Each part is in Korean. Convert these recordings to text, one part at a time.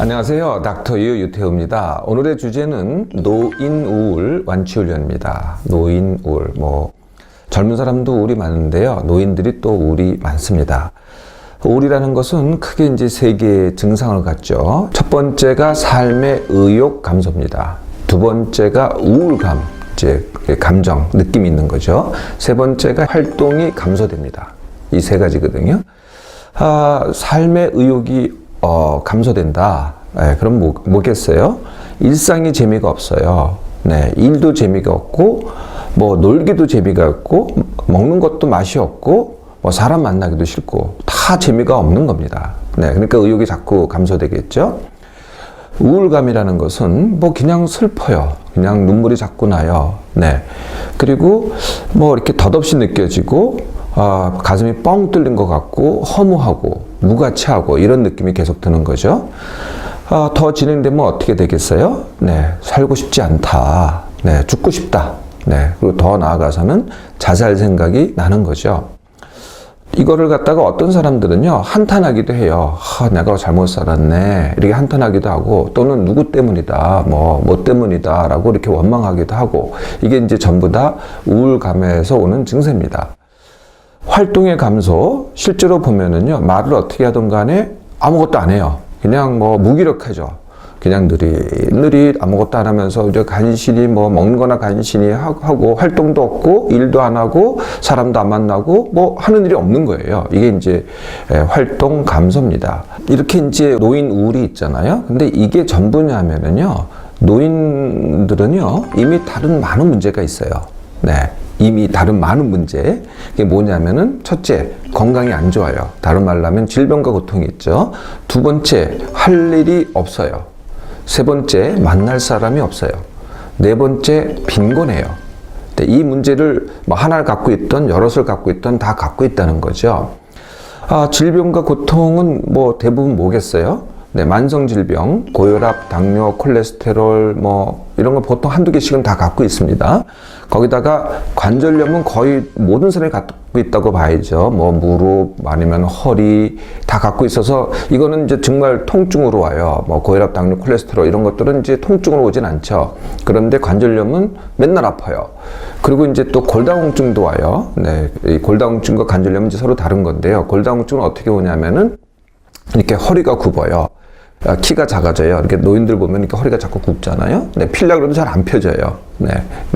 안녕하세요. 닥터 유 유태우입니다. 오늘의 주제는 노인 우울 완치 훈련입니다. 노인 우울, 젊은 사람도 우울이 많은데요. 노인들이 또 우울이 많습니다. 우울이라는 것은 크게 이제 세 개의 증상을 갖죠. 첫 번째가 삶의 의욕 감소입니다. 두 번째가 우울감, 이제 감정, 느낌이 있는 거죠. 세 번째가 활동이 감소됩니다. 이 세 가지거든요. 삶의 의욕이 감소된다. 그럼 뭐겠어요? 일상이 재미가 없어요. 일도 재미가 없고, 놀기도 재미가 없고, 먹는 것도 맛이 없고, 사람 만나기도 싫고, 다 재미가 없는 겁니다. 그러니까 의욕이 자꾸 감소되겠죠? 우울감이라는 것은 그냥 슬퍼요. 그냥 눈물이 자꾸 나요. 그리고 이렇게 덧없이 느껴지고, 가슴이 뻥 뚫린 것 같고, 허무하고, 무가치하고, 이런 느낌이 계속 드는 거죠. 더 진행되면 어떻게 되겠어요? 살고 싶지 않다. 죽고 싶다. 그리고 더 나아가서는 자살 생각이 나는 거죠. 이거를 갖다가 어떤 사람들은요, 한탄하기도 해요. 내가 잘못 살았네. 이렇게 한탄하기도 하고, 또는 누구 때문이다, 뭐 때문이다, 라고 이렇게 원망하기도 하고, 이게 이제 전부 다 우울감에서 오는 증세입니다. 활동의 감소, 실제로 보면은요, 말을 어떻게 하든 간에 아무것도 안 해요. 그냥 무기력해져. 그냥 느릿느릿 아무것도 안 하면서 이제 간신히 먹는 거나 간신히 하고 활동도 없고 일도 안 하고 사람도 안 만나고 하는 일이 없는 거예요. 이게 이제 활동 감소입니다. 이렇게 이제 노인 우울이 있잖아요. 근데 이게 전부냐면은요, 노인들은요, 이미 다른 많은 문제가 있어요. 이미 다른 많은 문제. 이게 뭐냐면은, 첫째, 건강이 안 좋아요. 다른 말로 하면 질병과 고통이 있죠. 두 번째, 할 일이 없어요. 세 번째, 만날 사람이 없어요. 네 번째, 빈곤해요. 이 문제를 하나를 갖고 있던 여럿을 갖고 있던 다 갖고 있다는 거죠. 질병과 고통은 대부분 뭐겠어요? 만성질병, 고혈압, 당뇨, 콜레스테롤, 이런 거 보통 한두 개씩은 다 갖고 있습니다. 거기다가 관절염은 거의 모든 사람이 갖고 있다고 봐야죠. 무릎, 아니면 허리, 다 갖고 있어서 이거는 이제 정말 통증으로 와요. 고혈압, 당뇨, 콜레스테롤 이런 것들은 이제 통증으로 오진 않죠. 그런데 관절염은 맨날 아파요. 그리고 이제 또 골다공증도 와요. 이 골다공증과 관절염은 이제 서로 다른 건데요. 골다공증은 어떻게 오냐면은 이렇게 허리가 굽어요. 키가 작아져요. 이렇게 노인들 보면 이렇게 허리가 자꾸 굽잖아요. 피려고 해도 잘 안 펴져요.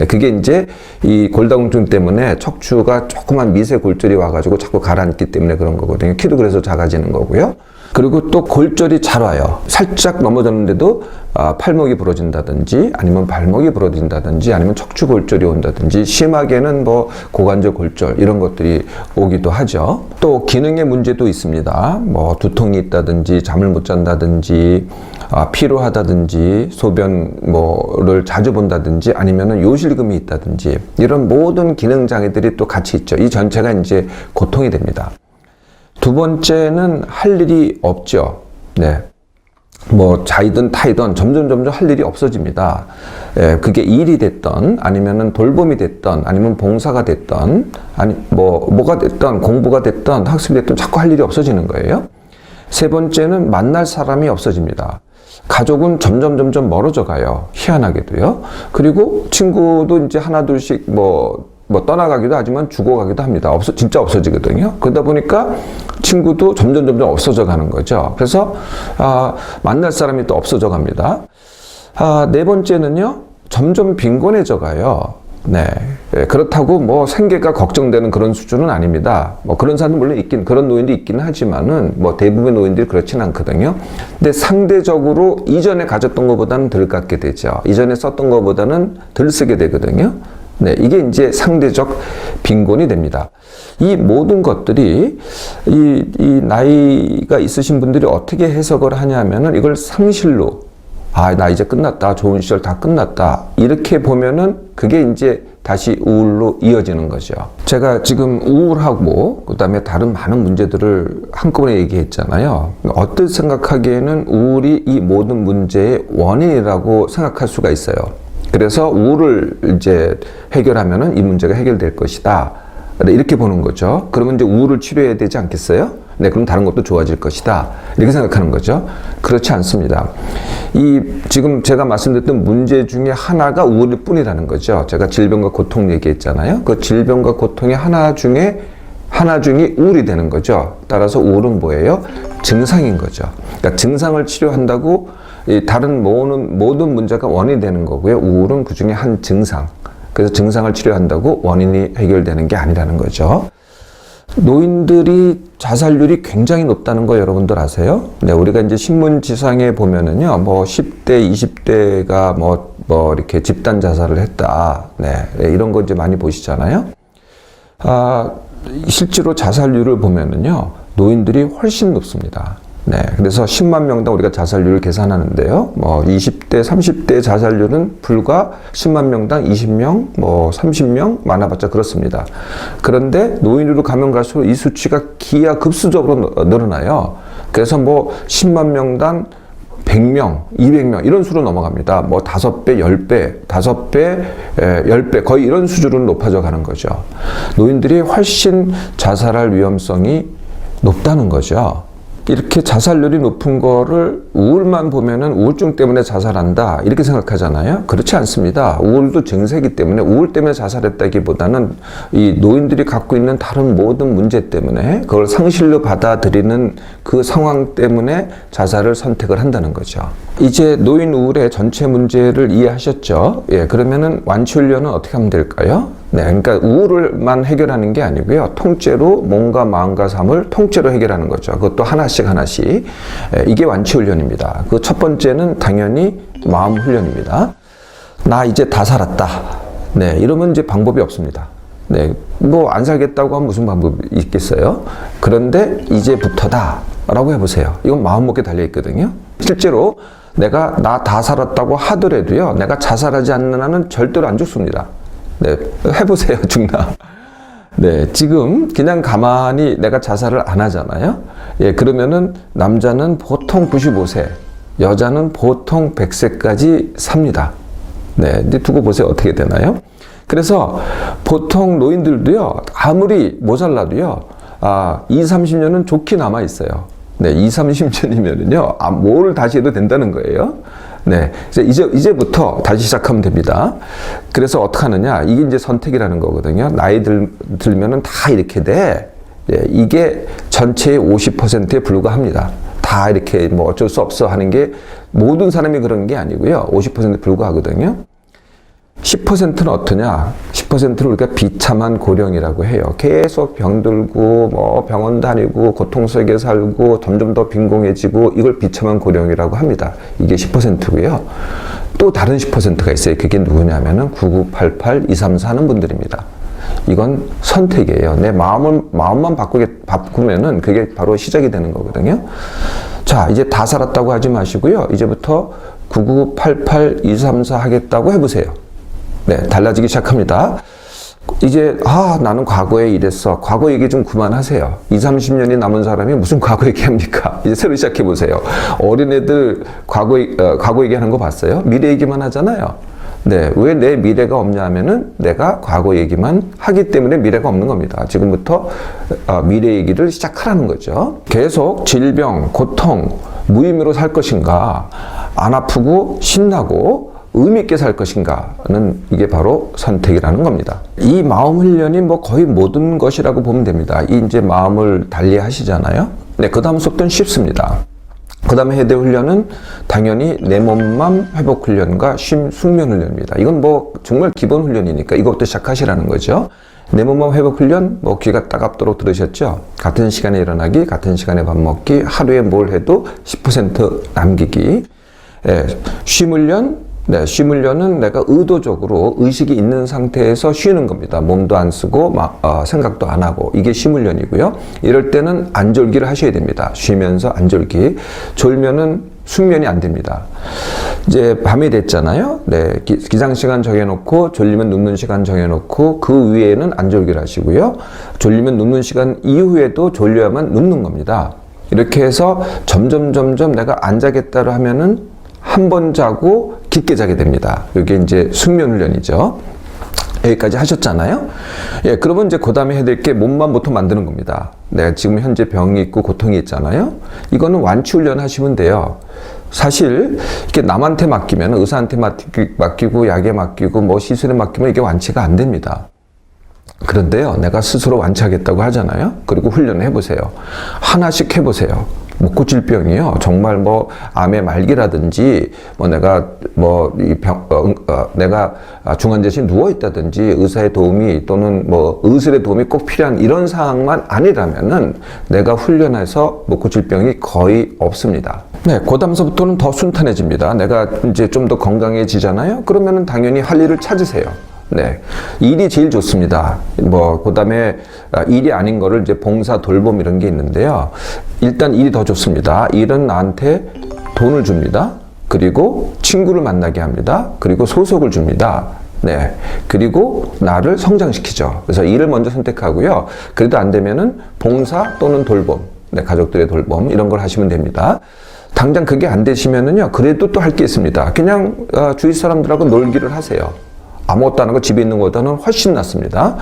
그게 이제 이 골다공증 때문에 척추가 조그만 미세 골절이 와가지고 자꾸 가라앉기 때문에 그런 거거든요. 키도 그래서 작아지는 거고요. 그리고 또 골절이 잘 와요. 살짝 넘어졌는데도 팔목이 부러진다든지, 아니면 발목이 부러진다든지, 아니면 척추 골절이 온다든지, 심하게는 고관절 골절 이런 것들이 오기도 하죠. 또 기능의 문제도 있습니다. 두통이 있다든지, 잠을 못 잔다든지, 피로하다든지, 소변을 자주 본다든지, 아니면은 요실금이 있다든지, 이런 모든 기능 장애들이 또 같이 있죠. 이 전체가 이제 고통이 됩니다. 두 번째는 할 일이 없죠. 자이든 타이든 점점 할 일이 없어집니다. 그게 일이 됐던, 아니면은 돌봄이 됐던, 아니면 봉사가 됐던, 뭐가 됐던, 공부가 됐던, 학습이 됐던 자꾸 할 일이 없어지는 거예요. 세 번째는 만날 사람이 없어집니다. 가족은 점점 멀어져 가요. 희한하게도요. 그리고 친구도 이제 하나 둘씩 떠나가기도 하지만 죽어가기도 합니다. 진짜 없어지거든요. 그러다 보니까 친구도 점점 없어져 가는 거죠. 그래서, 만날 사람이 또 없어져 갑니다. 네 번째는요, 점점 빈곤해져 가요. 그렇다고 생계가 걱정되는 그런 수준은 아닙니다. 그런 사람도 물론 그런 노인도 있긴 하지만은, 대부분의 노인들이 그렇진 않거든요. 근데 상대적으로 이전에 가졌던 것보다는 덜 갖게 되죠. 이전에 썼던 것보다는 덜 쓰게 되거든요. 이게 이제 상대적 빈곤이 됩니다. 이 모든 것들이 이 나이가 있으신 분들이 어떻게 해석을 하냐면은 이걸 상실로, 나 이제 끝났다. 좋은 시절 다 끝났다. 이렇게 보면은 그게 이제 다시 우울로 이어지는 거죠. 제가 지금 우울하고 그다음에 다른 많은 문제들을 한꺼번에 얘기했잖아요. 어떻게 생각하기에는 우울이 이 모든 문제의 원인이라고 생각할 수가 있어요. 그래서 우울을 이제 해결하면은 이 문제가 해결될 것이다. 이렇게 보는 거죠. 그러면 이제 우울을 치료해야 되지 않겠어요? 네, 그럼 다른 것도 좋아질 것이다. 이렇게 생각하는 거죠. 그렇지 않습니다. 지금 제가 말씀드렸던 문제 중에 하나가 우울일 뿐이라는 거죠. 제가 질병과 고통 얘기했잖아요. 그 질병과 고통의 하나 중에 우울이 되는 거죠. 따라서 우울은 뭐예요? 증상인 거죠. 그러니까 증상을 치료한다고 다른 모든 문제가 원인이 되는 거고요. 우울은 그 중에 한 증상. 그래서 증상을 치료한다고 원인이 해결되는 게 아니라는 거죠. 노인들이 자살률이 굉장히 높다는 거 여러분들 아세요? 네, 우리가 이제 신문지상에 보면은요, 뭐 10대, 20대가 이렇게 집단 자살을 했다. 네, 이런 거 이제 많이 보시잖아요. 실제로 자살률을 보면은요, 노인들이 훨씬 높습니다. 네, 그래서 10만 명당 우리가 자살률을 계산하는데요. 20대, 30대 자살률은 불과 10만 명당 20명, 30명, 많아봤자 그렇습니다. 그런데 노인으로 가면 갈수록 이 수치가 기하급수적으로 늘어나요. 그래서 10만 명당 100명, 200명 이런 수로 넘어갑니다. 5배, 10배, 5배, 10배 거의 이런 수준으로 높아져 가는 거죠. 노인들이 훨씬 자살할 위험성이 높다는 거죠. 이렇게 자살률이 높은 거를 우울만 보면은 우울증 때문에 자살한다 이렇게 생각하잖아요. 그렇지 않습니다. 우울도 증세이기 때문에 우울 때문에 자살했다기보다는 이 노인들이 갖고 있는 다른 모든 문제 때문에 그걸 상실로 받아들이는 그 상황 때문에 자살을 선택을 한다는 거죠. 이제 노인 우울의 전체 문제를 이해하셨죠? 예, 그러면은 완치훈련은 어떻게 하면 될까요? 네, 그러니까 우울을만 해결하는 게 아니고요. 통째로 몸과 마음과 삶을 통째로 해결하는 거죠. 그것도 하나씩. 이게 완치훈련입니다. 그 첫 번째는 당연히 마음 훈련입니다. 나 이제 다 살았다. 네, 이러면 이제 방법이 없습니다. 네, 안 살겠다고 하면 무슨 방법이 있겠어요? 그런데 이제부터다 라고 해보세요. 이건 마음먹기에 달려있거든요. 실제로 내가 나 다 살았다고 하더라도요, 내가 자살하지 않는 한은 절대로 안 죽습니다. 네, 해보세요. 죽나? 네, 지금 그냥 가만히 내가 자살을 안 하잖아요. 예, 그러면은 남자는 보통 95세, 여자는 보통 100세까지 삽니다. 네, 이제 두고 보세요. 어떻게 되나요? 그래서 보통 노인들도요, 아무리 모자라도요, 20, 30년은 좋게 남아 있어요. 네, 20, 30년이면은요, 뭘 다시 해도 된다는 거예요. 네, 이제부터 다시 시작하면 됩니다. 그래서 어떻게 하느냐? 이게 이제 선택이라는 거거든요. 나이 들면은 다 이렇게 돼. 예, 이게 전체의 50%에 불과합니다. 다 이렇게 어쩔 수 없어 하는 게 모든 사람이 그런 게 아니고요. 50%에 불과하거든요. 10%는 어떠냐? 10%를 우리가 비참한 고령이라고 해요. 계속 병들고 병원 다니고 고통 속에 살고 점점 더 빈곤해지고 이걸 비참한 고령이라고 합니다. 이게 10%고요. 또 다른 10%가 있어요. 그게 누구냐면은 9988, 234 하는 분들입니다. 이건 선택이에요. 내 마음만 바꾸면은 그게 바로 시작이 되는 거거든요. 자, 이제 다 살았다고 하지 마시고요. 이제부터 9988, 234 하겠다고 해보세요. 네, 달라지기 시작합니다. 이제 나는 과거에 이랬어. 과거 얘기 좀 그만하세요. 20, 30년이 남은 사람이 무슨 과거 얘기합니까? 이제 새로 시작해 보세요. 어린애들 과거 얘기하는 거 봤어요? 미래 얘기만 하잖아요. 네, 왜 내 미래가 없냐 하면은 내가 과거 얘기만 하기 때문에 미래가 없는 겁니다. 지금부터 미래 얘기를 시작하라는 거죠. 계속 질병, 고통, 무의미로 살 것인가, 안 아프고 신나고 의미 있게 살 것인가는 이게 바로 선택이라는 겁니다. 이 마음 훈련이 거의 모든 것이라고 보면 됩니다. 이제 마음을 달리 하시잖아요. 네, 그 다음 속도는 쉽습니다. 그 다음에 해야 될 훈련은 당연히 내 몸만 회복 훈련과 숙면 훈련입니다. 이건 정말 기본 훈련이니까 이것부터 시작하시라는 거죠. 내 몸만 회복 훈련, 귀가 따갑도록 들으셨죠? 같은 시간에 일어나기, 같은 시간에 밥 먹기, 하루에 뭘 해도 10% 남기기. 예, 쉼 훈련, 네, 쉼 훈련은 내가 의도적으로 의식이 있는 상태에서 쉬는 겁니다. 몸도 안 쓰고 생각도 안 하고 이게 쉼 훈련이고요. 이럴 때는 안졸기를 하셔야 됩니다. 쉬면서 안졸기. 졸면은 숙면이 안 됩니다. 이제 밤이 됐잖아요. 네, 기상 시간 정해놓고 졸리면 눕는 시간 정해놓고 그 위에는 안졸기를 하시고요. 졸리면 눕는 시간 이후에도 졸려야만 눕는 겁니다. 이렇게 해서 점점 내가 안 자겠다고 하면은 한 번 자고 깊게 자게 됩니다. 이게 이제 숙면 훈련이죠. 여기까지 하셨잖아요. 예, 그러면 이제 그 다음에 해야 될 게 몸만 보통 만드는 겁니다. 내가 지금 현재 병이 있고 고통이 있잖아요. 이거는 완치 훈련 하시면 돼요. 사실 이렇게 남한테 맡기면, 의사한테 맡기고 약에 맡기고 뭐 시술에 맡기면 이게 완치가 안 됩니다. 그런데요, 내가 스스로 완치하겠다고 하잖아요. 그리고 훈련을 해보세요. 하나씩 해보세요. 못 고칠 병이요. 정말 뭐 암의 말기라든지 뭐 내가 뭐 이 내가 중환자실에 누워 있다든지 의사의 도움이 또는 뭐 의술의 도움이 꼭 필요한 이런 상황만 아니라면은 내가 훈련해서 못 고칠 병이 거의 없습니다. 네, 그 다음서부터는 더 순탄해집니다. 내가 이제 좀 더 건강해지잖아요. 그러면은 당연히 할 일을 찾으세요. 네. 일이 제일 좋습니다. 뭐, 그 다음에 일이 아닌 거를 이제 봉사, 돌봄 이런 게 있는데요. 일단 일이 더 좋습니다. 일은 나한테 돈을 줍니다. 그리고 친구를 만나게 합니다. 그리고 소속을 줍니다. 네. 그리고 나를 성장시키죠. 그래서 일을 먼저 선택하고요. 그래도 안 되면은 봉사 또는 돌봄, 네, 가족들의 돌봄 이런 걸 하시면 됩니다. 당장 그게 안 되시면은요, 그래도 또 할 게 있습니다. 그냥 주위 사람들하고 놀기를 하세요. 아무것도 안 하고 집에 있는 것보다는 훨씬 낫습니다.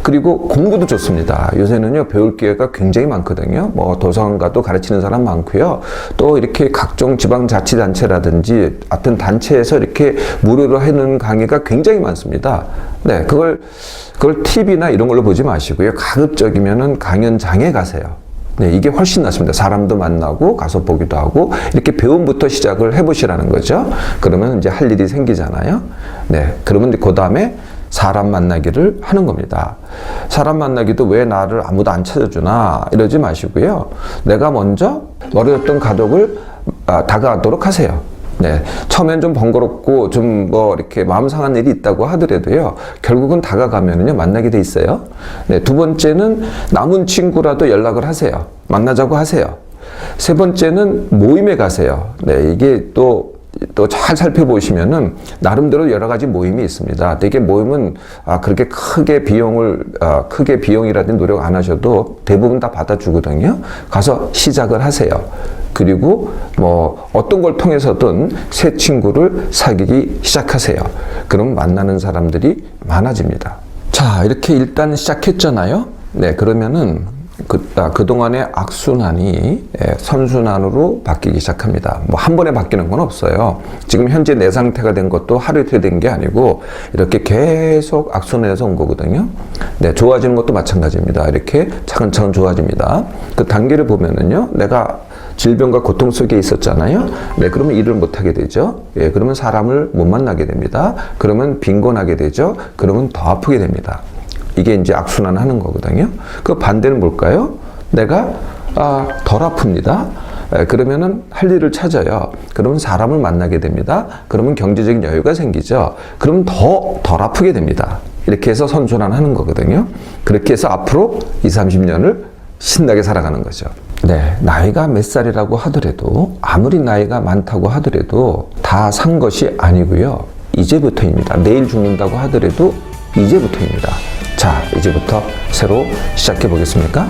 그리고 공부도 좋습니다. 요새는요, 배울 기회가 굉장히 많거든요. 뭐, 도서관가도 가르치는 사람 많고요. 또 이렇게 각종 지방자치단체라든지, 하여튼 단체에서 이렇게 무료로 해놓은 강의가 굉장히 많습니다. 네, 그걸 TV나 이런 걸로 보지 마시고요. 가급적이면은 강연장에 가세요. 네, 이게 훨씬 낫습니다. 사람도 만나고 가서 보기도 하고 이렇게 배움부터 시작을 해보시라는 거죠. 그러면 이제 할 일이 생기잖아요. 네, 그러면 그 다음에 사람 만나기를 하는 겁니다. 사람 만나기도 왜 나를 아무도 안 찾아주나 이러지 마시고요. 내가 먼저 멀어졌던 가족을 다가가도록 하세요. 네, 처음엔 좀 번거롭고 좀 뭐 이렇게 마음 상한 일이 있다고 하더라도요, 결국은 다가가면은요, 만나게 돼 있어요. 네, 두 번째는 남은 친구라도 연락을 하세요. 만나자고 하세요. 세 번째는 모임에 가세요. 네, 이게 또 잘 살펴보시면은 나름대로 여러 가지 모임이 있습니다. 되게 모임은 그렇게 크게 비용이라든지 노력 안 하셔도 대부분 다 받아주거든요. 가서 시작을 하세요. 그리고 뭐 어떤 걸 통해서든 새 친구를 사귀기 시작하세요. 그럼 만나는 사람들이 많아집니다. 자, 이렇게 일단 시작했잖아요. 네, 그러면은 그동안의 악순환이 선순환으로 바뀌기 시작합니다. 뭐 한 번에 바뀌는 건 없어요. 지금 현재 내 상태가 된 것도 하루 이틀 된 게 아니고 이렇게 계속 악순환해서 온 거거든요. 네, 좋아지는 것도 마찬가지입니다. 이렇게 차근차근 좋아집니다. 그 단계를 보면은요, 내가 질병과 고통 속에 있었잖아요. 네, 그러면 일을 못 하게 되죠. 예, 그러면 사람을 못 만나게 됩니다. 그러면 빈곤하게 되죠. 그러면 더 아프게 됩니다. 이게 이제 악순환 하는 거거든요. 그 반대는 뭘까요? 내가 덜 아픕니다. 그러면은 할 일을 찾아요. 그러면 사람을 만나게 됩니다. 그러면 경제적인 여유가 생기죠. 그러면 덜 아프게 됩니다. 이렇게 해서 선순환 하는 거거든요. 그렇게 해서 앞으로 20, 30년을 신나게 살아가는 거죠. 네, 나이가 몇 살이라고 하더라도, 아무리 나이가 많다고 하더라도 다 산 것이 아니고요. 이제부터입니다. 내일 죽는다고 하더라도 이제부터입니다. 자, 이제부터 새로 시작해 보겠습니까?